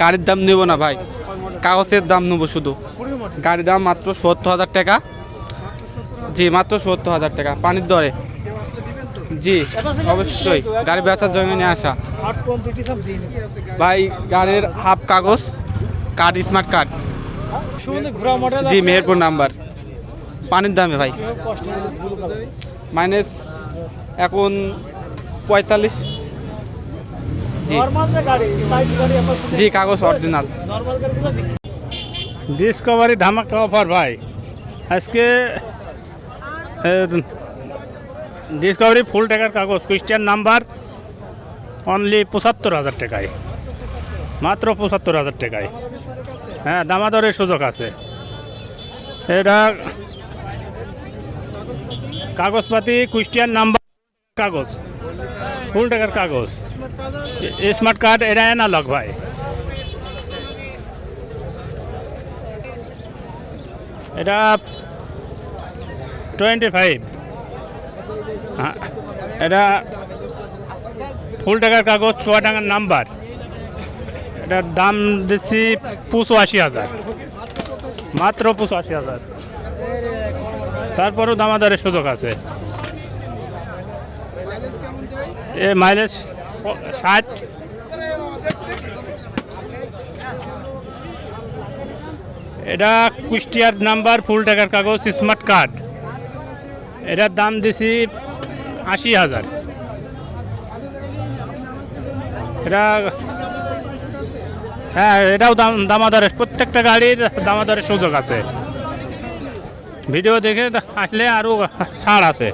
গাড়ির দাম নেব না ভাই, কাগজের দাম নেবো শুধু। গাড়ির দাম মাত্র ৭০,০০০ টাকা। জি মাত্র ৭০,০০০ টাকা পানির দরে। জি অবশ্যই গাড়ি বেচার জন্য নিয়ে আসা ভাই। গাড়ির হাফ কাগজ, কার্ড স্মার্ট কার্ড। জি মেহেরপুর নাম্বার। পানির দামে ভাই মাইনাস এখন ৪৫। জি জি কাগজ অরিজিনাল। ডিসকভারি ধামাকা অফার ভাই। আজকে ডিসকভারি ফুল টাকার কাগজ, ক্রিস্টিয়ান নাম্বার, অনলি ৭৫,০০০ টাকায়, মাত্র ৭৫,০০০ টাকায়। হ্যাঁ দামাদরের সুযোগ আছে। এটা কাগজপাতি ক্রিস্টিয়ান নাম্বার কাগজ, ফুল টাকার কাগজ, স্মার্ট কার্ড। এটা অ্যানালগ ভাই। এটা 25। হ্যাঁ এটা ফুল টাকার কাগজ, ৬ টাকার নাম্বার। এটার দাম দিচ্ছি ৮৫,০০০, মাত্র ৮৫,০০০। তারপরেও দামাদারের সুযোগ আছে। এ মাইলেজ ৬০। এটা কুষ্টিয়ার নাম্বার, ফুল টাকার কাগজ, স্মার্ট কার্ড। এটার দাম দিছি ৮০,০০০। এটা হ্যাঁ এটাও দামাদারের, প্রত্যেকটা গাড়ির দামাদারের সুযোগ আছে। ভিডিও দেখে আসলে আরও ছাড় আছে।